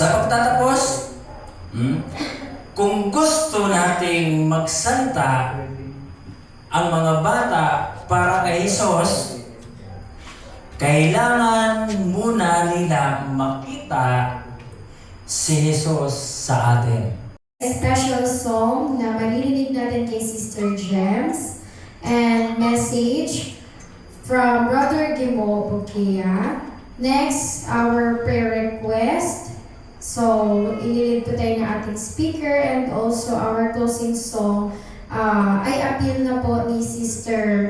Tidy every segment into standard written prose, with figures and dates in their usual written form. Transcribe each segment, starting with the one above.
Sa pagtatapos, kung gusto nating magsanta ang mga bata para kay Jesus, kailangan muna nila makita si Jesus sa atin. A special song na maririnig natin kay Sister Gems and message from Brother Gimo Bukia. Next, our prayer request. So, ililid po tayo ng ating speaker and also our closing song ay appeal na po ni Sister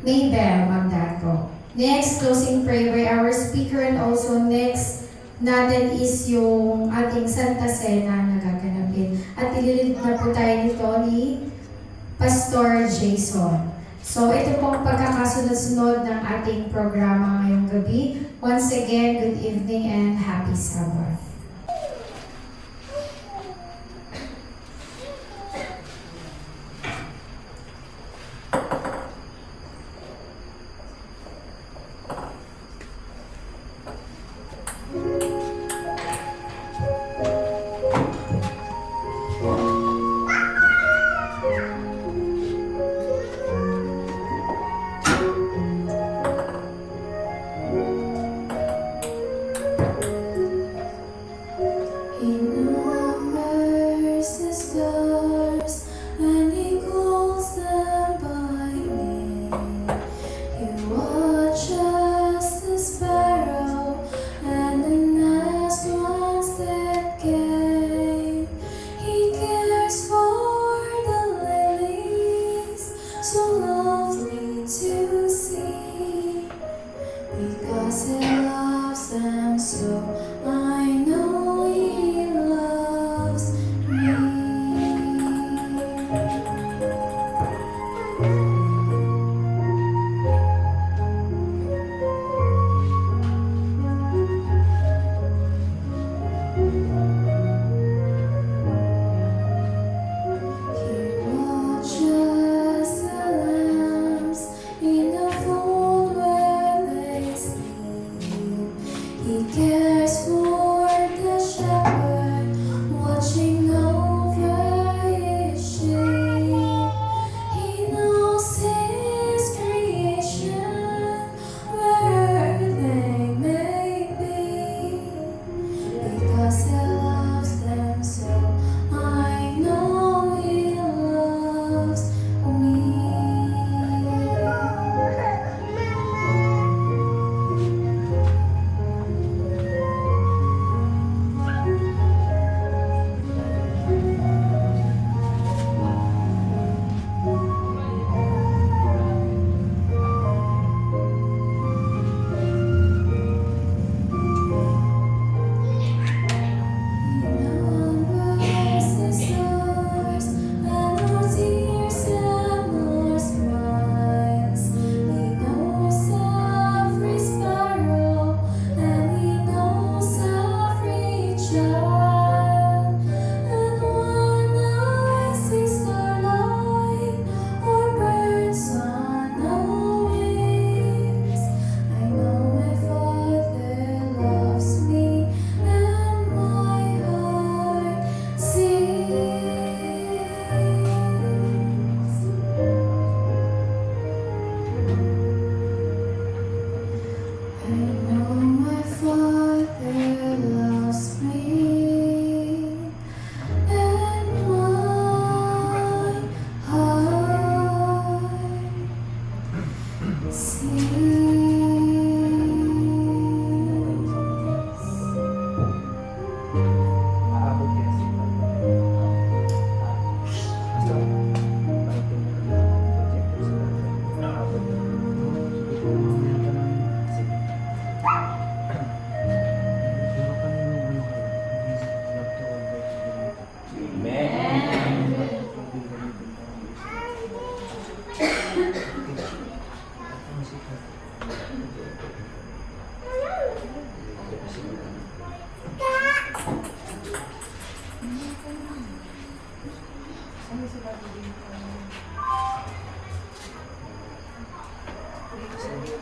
Maybell Magdaco. Next, closing prayer by our speaker and also next natin is yung ating Santa Cena na gaganapin. At ililid na po tayo nito ni Pastor Jason. So, ito pong pagkakasunod-sunod ng ating programa ngayong gabi. Once again, good evening and happy Sabbath.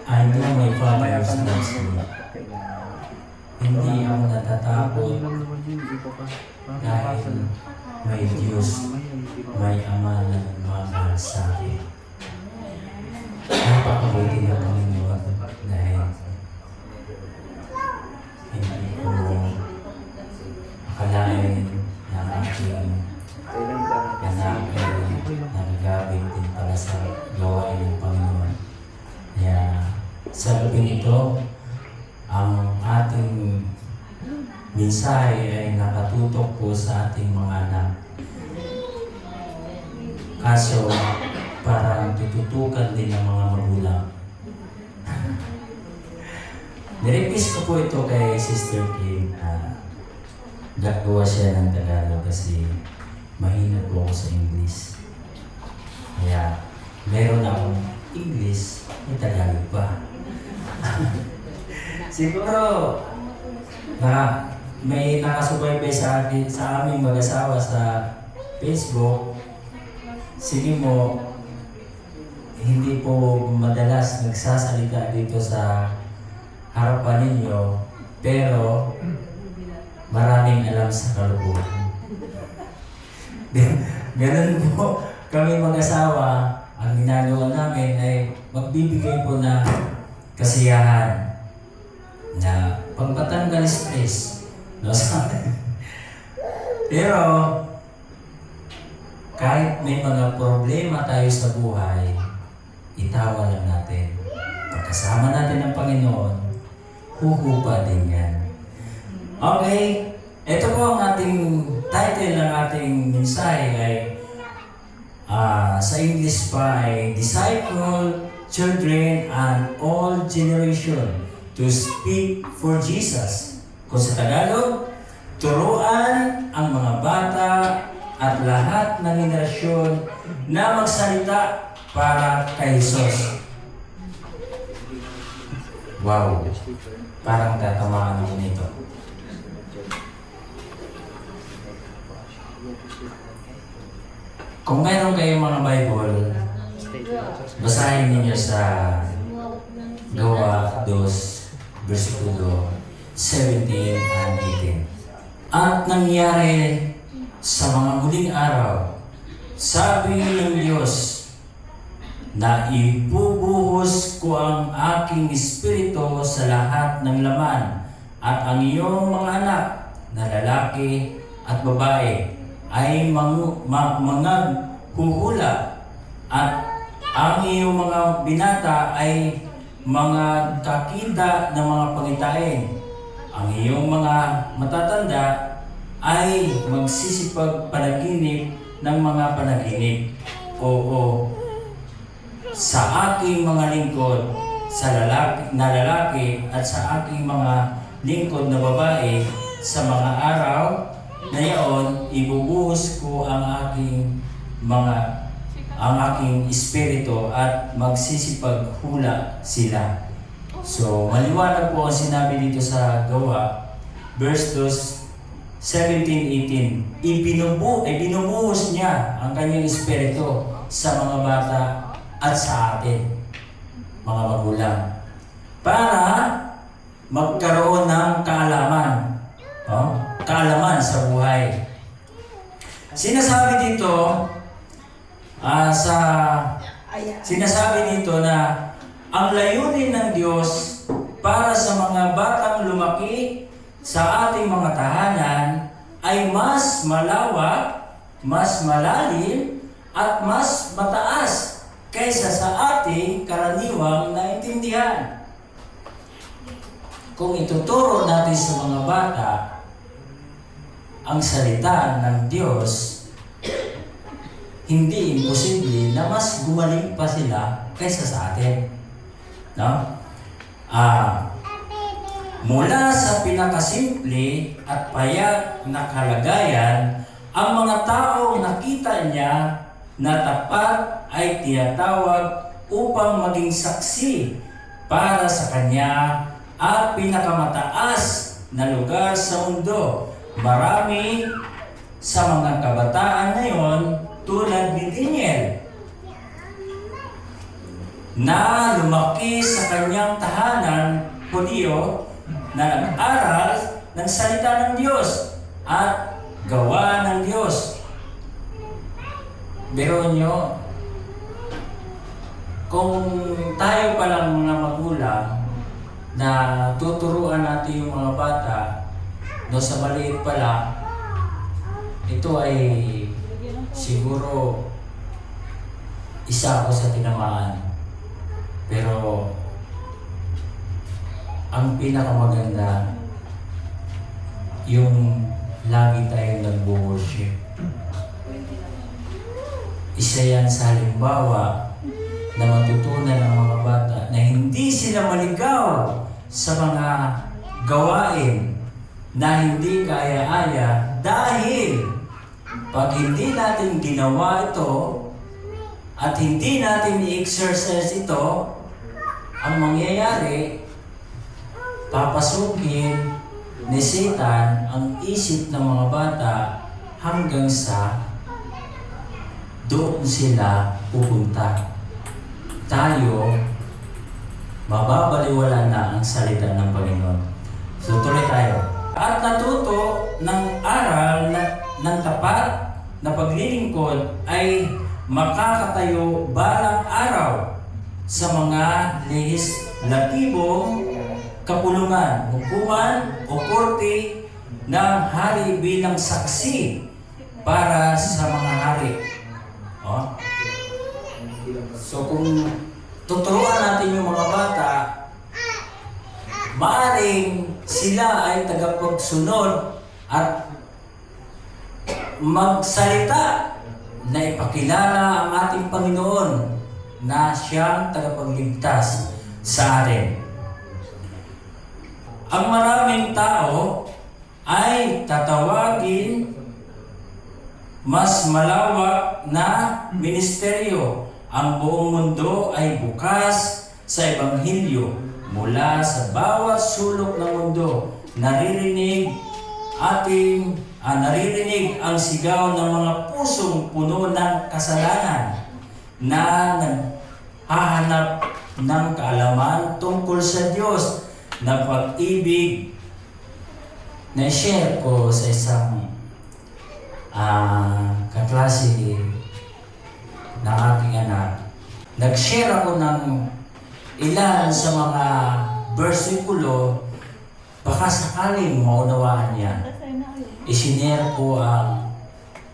I know my Father is not asleep. Hindi ako natatakot Dahil may Diyos, may Ama na nagmamahal sa akin. Napakabuti ng Panginoon dahil hindi ko akalain na aking anak ay nagagamit din pala sa gawain ng Panginoon. Kaya sa gabi ito, ang ating mensahe ay nakatutok po sa ating mga anak. Kaso, parang tututukan din ng mga magulang. Nirequest ko po ito kay Sister Kim. Gagawa siya ng Tagalog kasi mahina po ako sa English. Kaya, meron akong English, may Tagalog pa. Siguro, may nakasubaybay sa akin, sa aming mag-asawa sa Facebook. Sige mo, hindi po madalas nagsasalita dito sa harapan ninyo, pero maraming alam sa kalubuhan. Ganun po kami mag-asawa. Ang ginagawa namin ay magbibigay po na kasiyahan na pagpatanggal stress. No, sa atin. Pero kahit may mga problema tayo sa buhay, itawa lang natin. Pagkasama natin ang Panginoon, huhupa din yan. Okay, ito po ang ating title ng ating mensahe ay sa English pa ay Disciple, Children, and All Generation to Speak for Jesus. Kung sa Tagalog, turuan ang mga bata at lahat ng henerasyon na magsalita para kay Jesus. Wow! Parang tatamaan ako nito. Kung meron kayong mga Bible, basahin ninyo sa Gawa 2, versikulo 17 and 18. At nangyari sa mga huling araw, sabi ng Diyos, na ibubuhos ko ang aking espiritu sa lahat ng laman, at ang iyong mga anak na lalaki at babae ay huhula, at ang iyong mga binata ay mga kakida ng mga pangitain. Ang iyong mga matatanda ay magsisipag panaginip ng mga panaginip. Oo, sa aking mga lingkod na lalaki at sa aking mga lingkod na babae, sa mga araw na iyon, ibubuhos ko ang aking espiritu at magsisipaghula sila. So, maliwanag po ang sinabi dito sa Gawa, verse 2, 17-18. Ibinubuhos niya ang kanyang espiritu sa mga bata at sa atin, mga magulang, para magkaroon ng kaalaman. Kaalaman sa buhay. Sinasabi dito na ang layunin ng Diyos para sa mga batang lumaki sa ating mga tahanan ay mas malawak, mas malalim, at mas mataas kaysa sa ating karaniwang naintindihan. Kung ituturo natin sa mga bata ang salita ng Diyos, hindi imposible na mas gumaling pa sila kaysa sa atin. No? Mula sa pinakasimple at payak na kalagayan, ang mga taong nakita niya na tapat ay tinatawag upang maging saksi para sa Kanya at pinakamataas na lugar sa mundo. Marami sa mga kabataan ngayon tulad ni Daniel na lumaki sa kanyang tahanan Hudyo na nag-aral ng salita ng Diyos at gawa ng Diyos. Biro nyo, kung tayo pa lang mga magulang na tuturuan natin yung mga bata no sa maliit pa lang, ito ay siguro isa ako sa tinamaan. Pero ang pinakamaganda, yung lagi tayong nag-worship. Isa yan sa halimbawa na matutunan ng mga bata na hindi sila maligaw sa mga gawain na hindi kaya-aya dahil pag hindi natin ginawa ito at hindi natin i-exercise ito, ang mangyayari, papasukin ni Satan ang isip ng mga bata hanggang sa doon sila pupunta. Tayo, mababaliwala na ang salita ng Panginoon. So tuloy tayo. At natuto ng aral ng tapat na paglilingkod ay makakatayo balang araw sa mga lehislatibong kapulungan, hukuman o korte ng hari bilang saksi para sa mga hari. Oh. So kung tuturuan natin yung mga bata, maaring sila ay tagapagsunod at magsalita na ipakilala ang ating Panginoon na siyang tagapagligtas sa atin. Ang maraming tao ay tatawagin mas malawak na ministeryo. Ang buong mundo ay bukas sa Ebanghelyo. Mula sa bawat sulok ng mundo, naririnig ang sigaw ng mga pusong puno ng kasalanan na naghahanap ng kaalaman tungkol sa Diyos na pag-ibig na share ko sa isang kaklase ng aking anak. Nag-share ako ng ilan sa mga bersikulo, baka sakaling maunawaan niya. Isinare ko ang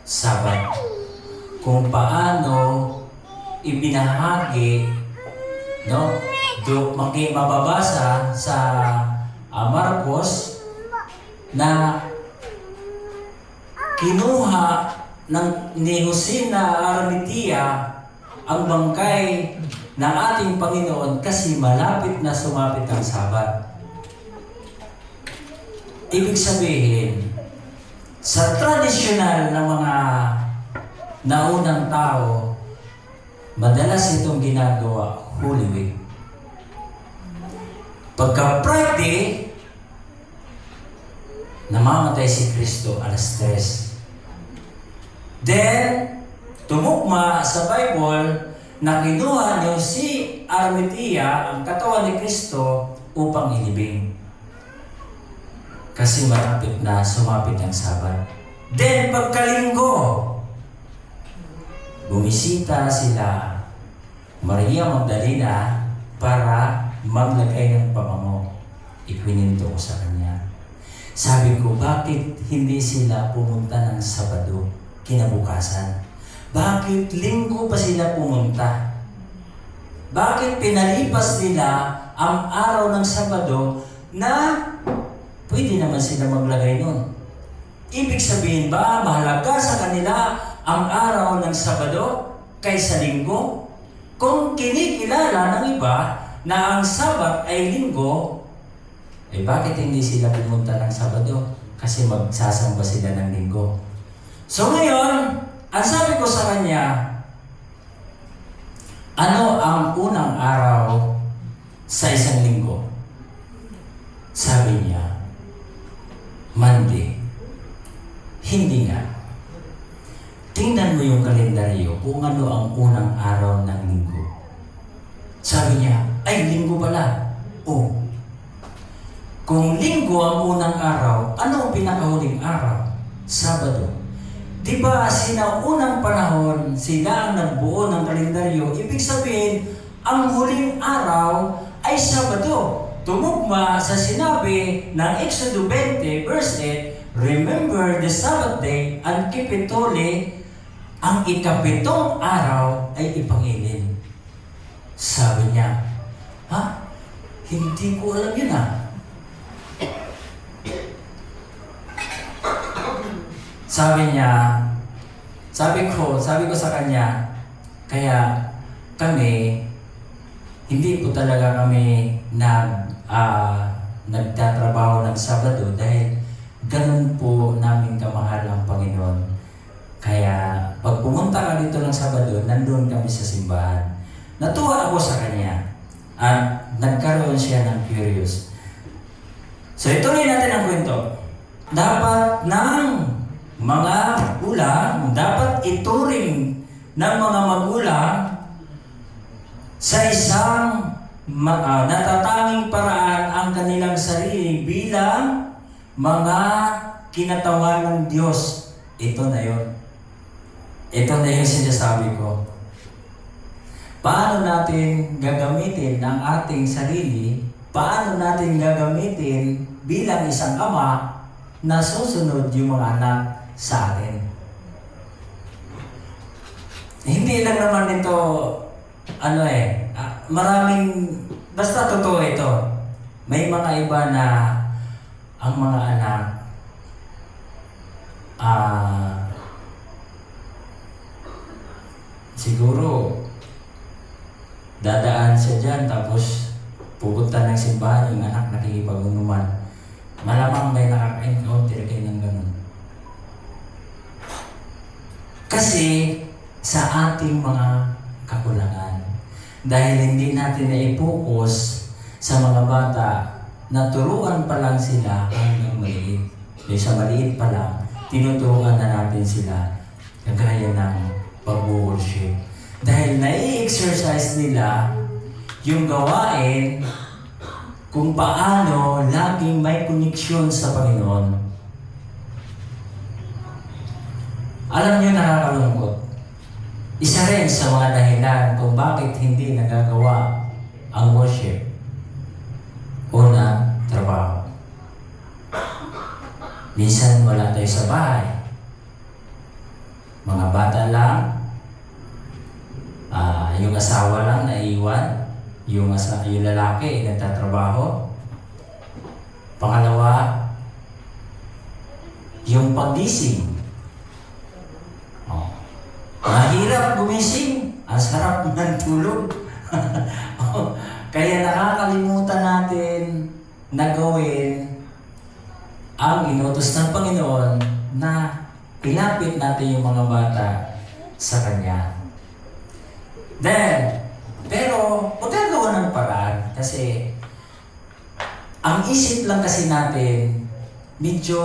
Sabat, kung paano ibinahagi, no? Mababasa sa Marcos na kinuha ni Jose na Arimatea ang bangkay ng ating Panginoon kasi malapit na sumapit ang Sabat. Ibig sabihin, sa tradisyonal na mga naunang tao, madalas itong ginagawa Holy Week. Pagka Friday, namamatay si Kristo alas 3. Then, tumukma sa Bible na kinuha niyo si Arimatea, ang katawan ni Kristo, upang ilibing. Kasi malapit na sumapit ang Sabat. Then, pagkalinggo, bumisita sila Maria Magdalena para maglagay ng pabango. Ikwininto ko sa kanya. Sabi ko, bakit hindi sila pumunta ng Sabado kinabukasan? Bakit linggo pa sila pumunta? Bakit pinalipas nila ang araw ng Sabado na pwede naman sila maglagay nun? Ibig sabihin ba, mahalaga sa kanila ang araw ng Sabado kaysa linggo? Kung kinikilala ng iba na ang Sabat ay linggo, eh bakit hindi sila pumunta ng Sabado? Kasi magsasamba sila ng linggo. So ngayon, ang sabi ko sa kanya, ano ang unang araw sa isang linggo? Sabi niya, Monday. Hindi nga. Tingnan mo yung kalendaryo kung ano ang unang araw ng linggo. Sabi niya, ay linggo pala. Oh. Kung linggo ang unang araw, ano ang pinakahuling araw? Sabado. Di ba sinaunang panahon, sila ang nagbuo ng kalendaryo, ibig sabihin, ang huling araw ay Sabado. Tumugma sa sinabi ng Exodo 20 verse 8, remember the Sabbath day and keep it holy. Ang ikapitong araw ay ipangilin. Sabi niya, ha? Hindi ko alam yun Sabi ko sa kanya, kaya kami, hindi po talaga kami nagtatrabaho ng Sabado dahil ganun po namin kamahal ang Panginoon. Kaya pag pumunta ka dito ng Sabado, nandun kami sa simbahan. Natuwa ako sa kanya at nagkaroon siya ng curious. So ituloy natin ang kwento. Dapat ng mga magulang, dapat ituring ng mga magulang sa isang natatanging paraan ang kanilang sarili bilang mga kinatawan ng Diyos. Ito na yun. Ito na yung sinasabi ko. Paano natin gagamitin ang ating sarili? Paano natin gagamitin bilang isang ama na susunod yung mga anak sa atin? Hindi lang naman ito, basta totoo ito. May mga iba na ang mga anak, siguro, dadaan siya dyan, tapos pupunta ng simbahan, yung anak nakikipag-unuman. Malamang may nakaka-encounter kayo ng ganun. Kasi sa ating mga kakulangan, dahil hindi natin na-focus sa mga bata, naturuan pa lang sila hanggang maliit. Sa maliit pa lang, tinuturuan na natin sila kagaya ng pag-worship. Dahil nai-exercise nila yung gawain kung paano laging may koneksyon sa Panginoon. Alam niyo, nakakalungkot. Isa rin sa mga dahilan kung bakit hindi nagagawa ang worship. Una, trabaho. Minsan wala tayo sa bahay. Mga bata lang, yung asawa lang naiwan, yung lalaki nagtatrabaho. Pangalawa, yung pagising. Mahirap gumising, ang sarap ng tulog. Kaya nakakalimutan natin na gawin ang inutos ng Panginoon na ilapit natin yung mga bata sa Kanya. Pero magagawa ng paraan kasi ang isip lang kasi natin medyo,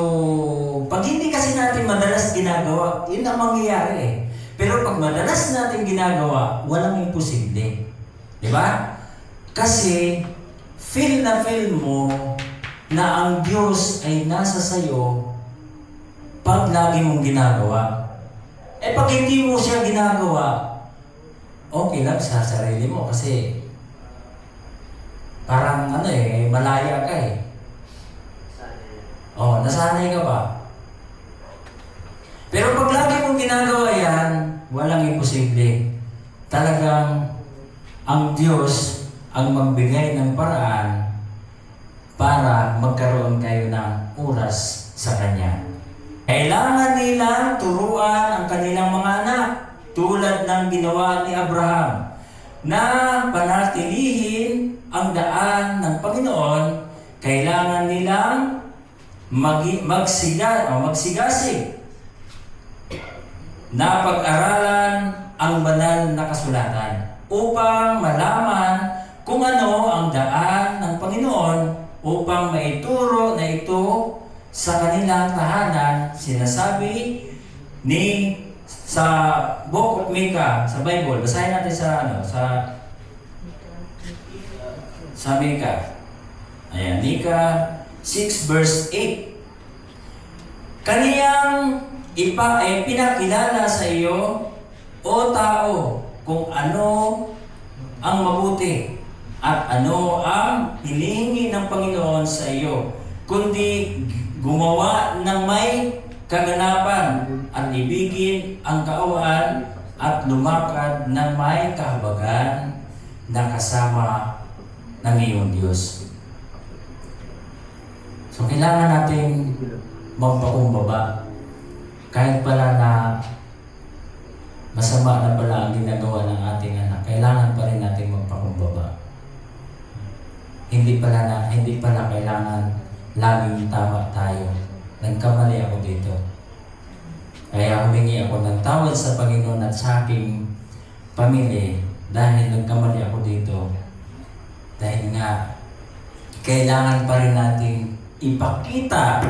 pag hindi kasi natin madalas ginagawa, yun ang mangyayari eh. Pero pag madalas natin ginagawa, walang imposible. Di ba? Kasi feel mo na ang Diyos ay nasa sayo pag lagi mong ginagawa. Pag hindi mo siya ginagawa, okay lang sa sarili mo kasi parang malaya ka eh. Nasanay ka ba? Pero pag lagi mong ginagawa yan, walang imposible. Talagang ang Diyos ang magbigay ng paraan para magkaroon kayo ng oras sa Kanya. Kailangan nilang turuan ang kanilang mga anak tulad ng ginawa ni Abraham na panatilihin ang daan ng Panginoon. Kailangan nilang magsigasig na pag-aralan ang banal na kasulatan upang malaman kung ano ang daan ng Panginoon upang maituro na ito sa kanilang tahanan. Sinasabi sa Book of Micah, sa Bible, basahin natin sa Micah. Ayan, Micah 6 verse 8. Kaniyang pinakilala sa iyo, o tao, kung ano ang mabuti at ano ang hinihingi ng Panginoon sa iyo, kundi gumawa ng may kaganapan at ibigin ang kaawaan at lumakad ng may kahabagan na kasama ng iyong Diyos. So, kailangan natin magpakumbaba. Kahit pala na masama na pala ang ginagawa ng ating anak, kailangan pa rin natin magpakumbaba. Hindi pala kailangan laging tama tayo. Nagkamali ako dito. Kaya humingi ako ng tawad sa Panginoon at sa aking pamilya dahil nagkamali ako dito. Dahil nga, kailangan pa rin natin ipakita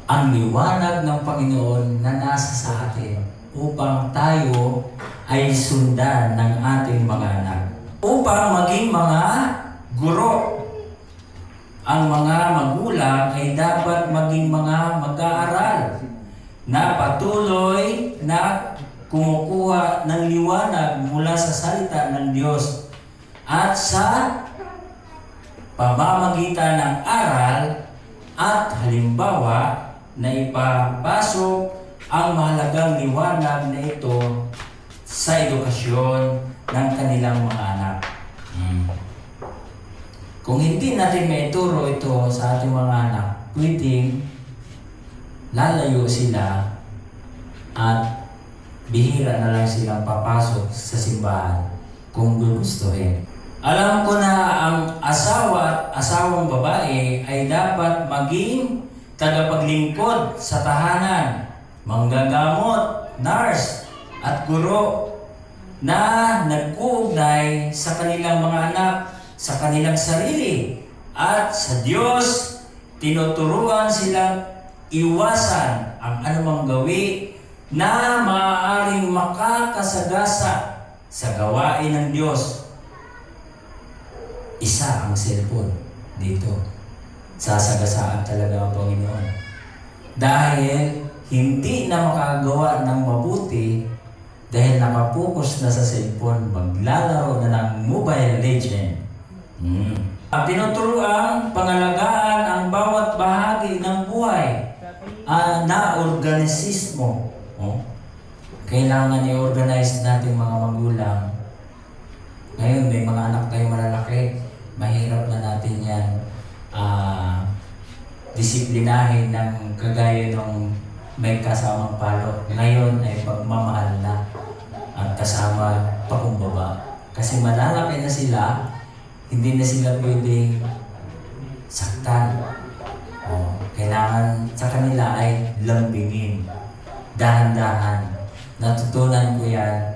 ang liwanag ng Panginoon na nasa sa atin upang tayo ay sundan ng ating mga anak. Upang maging mga guro. Ang mga magulang ay dapat maging mga mag-aaral na patuloy na kumukuha ng liwanag mula sa salita ng Diyos at sa pamamagitan ng aral at halimbawa na ipapasok ang mahalagang liwanag na ito sa edukasyon ng kanilang mga anak. Kung hindi natin maituro ito sa ating mga anak, pwedeng lalayo sila at bihira na lang silang papasok sa simbahan kung gugustuhin. Alam ko na ang asawa at asawang babae ay dapat maging tagapaglingkod sa tahanan, manggagamot, nurse, at guro na nag-uugnay sa kanilang mga anak, sa kanilang sarili, at sa Diyos. Tinuturuan silang iwasan ang anumang gawi na maaaring makakasagasa sa gawain ng Diyos. Isa ang cellphone dito. Sasagasaan talaga ang Panginoon. Dahil hindi na makagawa ng mabuti dahil nakapokus na sa cellphone, maglalaro na ng Mobile Legend. Tinuturuan pangalagaan ang bawat bahagi ng buhay na organisismo. Kailangan i-organize natin mga magulang. Ngayon may mga anak tayo malalaki. Mahirap na natin yan disiplinahin ng kagaya ng may kasamang palo. Ngayon ay pagmamahal na at kasama pakumbaba. Kasi malalaki na sila, hindi na sila pwedeng saktan. Kailangan sa kanila ay lambingin. Dahan-dahan. Natutunan ko yan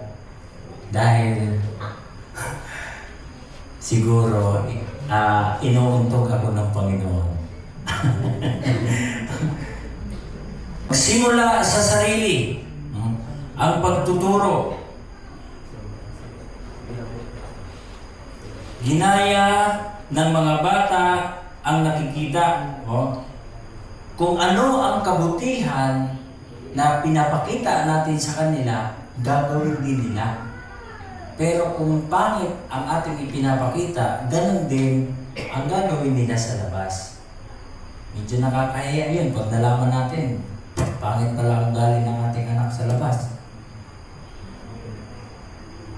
dahil siguro inuuntog ako ng Panginoon. Simula sa sarili ang pagtuturo. Ginaya ng mga bata ang nakikita. Kung ano ang kabutihan na pinapakita natin sa kanila, gagawin din nila. Pero kung pangit ang ating ipinapakita, ganun din ang gagawin nila sa labas. Medyo nakakahiya yun pag nalaman natin, pangit pala ang galing ng ating anak sa labas.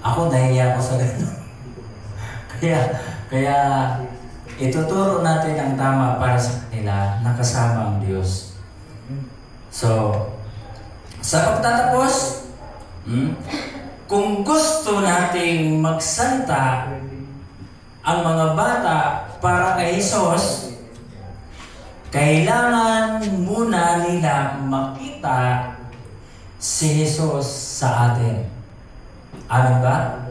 Ako nahiya ako sa ganun. Kaya ituturo natin ang tama para sa kanila na kasama ang Diyos. So, sa pagtatapos, kung gusto nating magsanta ang mga bata para kay Jesus, kailangan muna nila makita si Jesus sa atin. Amin ba?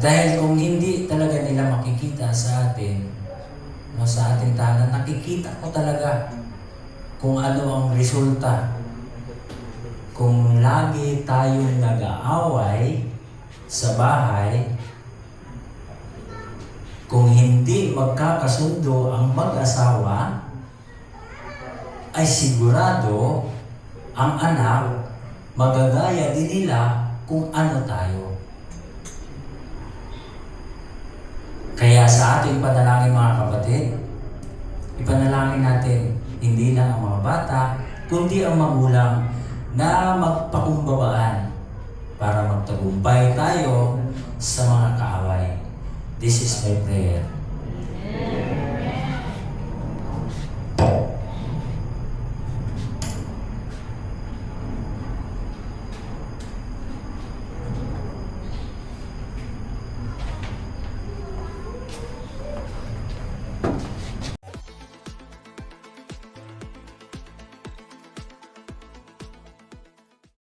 Dahil kung hindi talaga nila makikita sa atin, sa ating tahanan, nakikita ko talaga kung ano ang resulta. Kung lagi tayong nag-aaway sa bahay, kung hindi magkakasundo ang mag-asawa, ay sigurado ang anak magagaya din nila kung ano tayo. Kaya sa ating panalangin mga kapatid, ipanalangin natin hindi lang ang mga bata, kundi ang magulang na magpakumbabaan para magtagumpay tayo sa mga kaaway. This is my prayer.